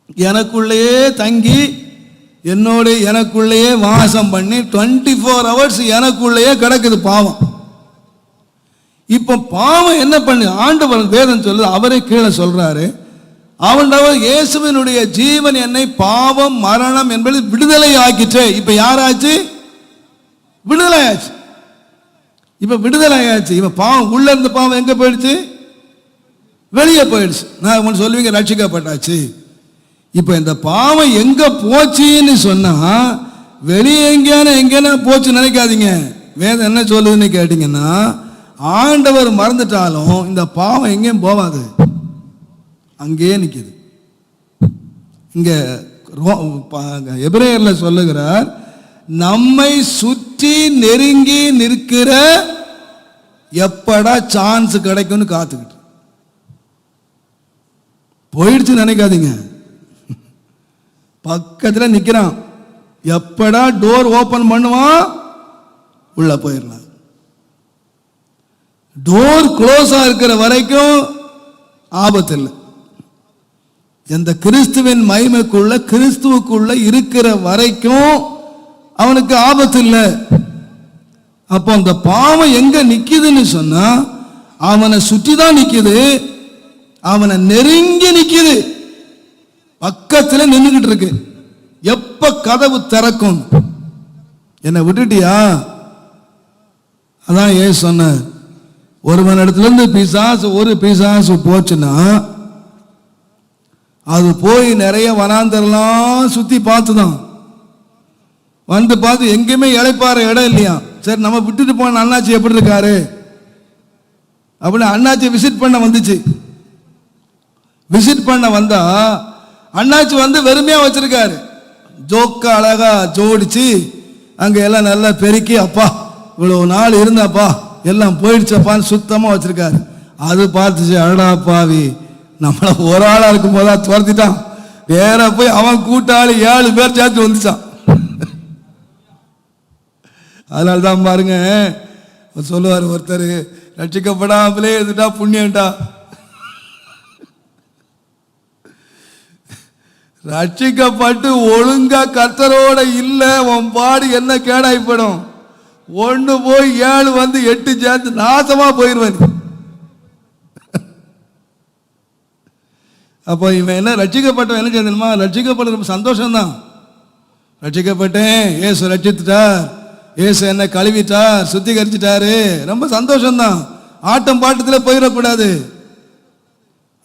எனக்குள்ளேயே தங்கி என்னோட எனக்குள்ளேயே வாசம் பண்ணி 24 hours எனக்குள்ளேயே கிடக்குது பாவம். இப்ப பாவம் என்ன பண்ணு? ஆண்டவர் வேதம் சொல்லுது, அவரே கீழே சொல்றாரு, அவனவர் இயேசுவினுடைய ஜீவன் என்னை பாவம் மரணம் என்பது விடுதலை ஆக்கிற்றே. இப்ப யாராச்சு? விடுதலை ஆச்சு. இப்ப விடுதலை ஆச்சு. இப்ப பாவம் உள்ள இருந்த பாவம் எங்க போயிடுச்சு? வெளியே போயிடுச்சு. நான் ஒன்று சொல்லுவீங்க, ரட்சிக்கப்பட்டாச்சு. இப்ப இந்த பாவம் எங்க போச்சுன்னு சொன்னா வெளியே எங்கேனா போச்சு நினைக்காதீங்க. வேதம் என்ன சொல்லுதுன்னு கேட்டீங்கன்னா, ஆண்டவர் மறந்துட்டாலும் இந்த பாவம் எங்கேயும் போவாது, அங்கேயே நிற்குது. இங்க எபிரேயர்ல சொல்லுகிறார், நம்மை சுற்றி நெருங்கி நிற்கிற எப்படா சான்ஸ் கிடைக்கும்னு காத்துக்கிட்டு. போயிடுச்சு நினைக்காதீங்க, பக்கத்தில் நிற்கிறான், எப்படா டோர் ஓபன் பண்ணுவான் உள்ள போயிடலாம். டோர் க்ளோஸா இருக்கிற வரைக்கும் ஆபத்து இல்லை. எந்த கிறிஸ்துவின் மகிமைக்குள்ள கிறிஸ்துவுக்குள்ள இருக்கிற வரைக்கும் அவனுக்கு ஆபத்து இல்லை. அப்போ அந்த பாவம் எங்க நிக்குதுன்னு சொன்னா அவனை சுற்றி தான் நிக்குது, அவனை நெருங்கி நிக்குது, பக்கத்தில் நின்றுகிட்டு இருக்கு. எப்ப கதவு திறக்கும்? என்னை விட்டுட்டியா? அதான் ஏன் சொன்ன, ஒருவன் இடத்துல இருந்து பிசாசு ஒரு பிசாசு போச்சுன்னா அது போய் நிறைய வனாந்தரெல்லாம் சுத்தி பார்த்துதான் வந்து பார்த்து எங்கேயுமே இளைப்பாற இடம் இல்லையா. சரி, நம்ம விட்டுட்டு போன அண்ணாச்சி எப்படி இருக்காரு அப்படின்னு அண்ணாச்சி விசிட் பண்ண வந்துச்சு. விசிட் பண்ண வந்தா அண்ணாச்சி வந்து வெறுமையா வச்சிருக்காரு, ஜோக்க அழகா ஜோடிச்சு அங்க எல்லாம் நல்லா பெருக்கி, அப்பா இவ்வளவு நாள் இருந்தாப்பா எல்லாம் போயிடுச்சப்பான்னு சுத்தமா வச்சிருக்காரு. அது பார்த்துச்சு, அடடா பாவி, நம்மள ஒரு ஆளா இருக்கும் போதா துரத்திட்டான், வேற போய் அவன் கூட்டாளி 7 பேர் சேர்த்து வந்துச்சான். அதனால்தான் பாருங்க சொல்லுவார் ஒருத்தர், ரட்சிக்கப்படாமலே இருந்துட்டா புண்ணியம்டா. ரட்சிக்கப்பட்டு ஒழுங்கா கர்த்தரோட இல்ல உன் பாடு என்ன கேடாய்ப்படும். ஒன்று போய் 7 வந்து 8 சேர்த்து நாசமா போயிடுவேன். அப்போ இவன் என்ன ரட்சிக்கப்பட்ட என்ன செய்யணுமா? ரட்சிக்கப்படுற சந்தோஷம்தான். ரட்சிக்கப்பட்டேன், ஏசு ரட்சித்துட்டார், ஏசு என்ன கழுவிட்டார், சுத்திகரிச்சிட்டாரு, ரொம்ப சந்தோஷம்தான். ஆட்டம் பாட்டத்தில் போயிடக்கூடாது.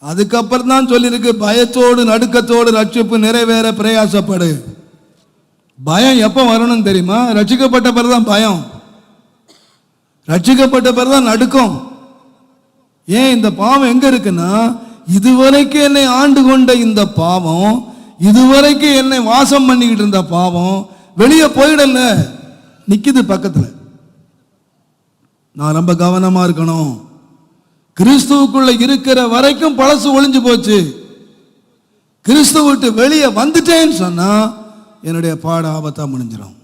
அதுக்கப்புறம் தான் சொல்லியிருக்கு, பயத்தோடு நடுக்கத்தோடு ரட்சிப்பு நிறைவேற பிரயாசப்படு. பயம் எப்போ வரணும்னு தெரியுமா? ரட்சிக்கப்பட்ட பிறகுதான் பயம், ரட்சிக்கப்பட்ட பிறகுதான் நடுக்கம். ஏன் இந்த பாவம் எங்க இருக்குன்னா, இதுவரைக்கும் என்னை ஆண்டு கொண்ட இந்த பாவம், இதுவரைக்கும் என்னை வாசம் பண்ணிக்கிட்டு இருந்த பாவம் வெளியே போயிடல, நிக்குது பக்கத்துல. நான் ரொம்ப கவனமா இருக்கணும். கிறிஸ்துவுக்குள்ள இருக்கிற வரைக்கும் பழசு ஒளிஞ்சு போச்சு. கிறிஸ்துவ விட்டு வெளியே வந்துட்டேன்னு சொன்னா என்னுடைய பாட ஆபத்தா முடிஞ்சிடும்.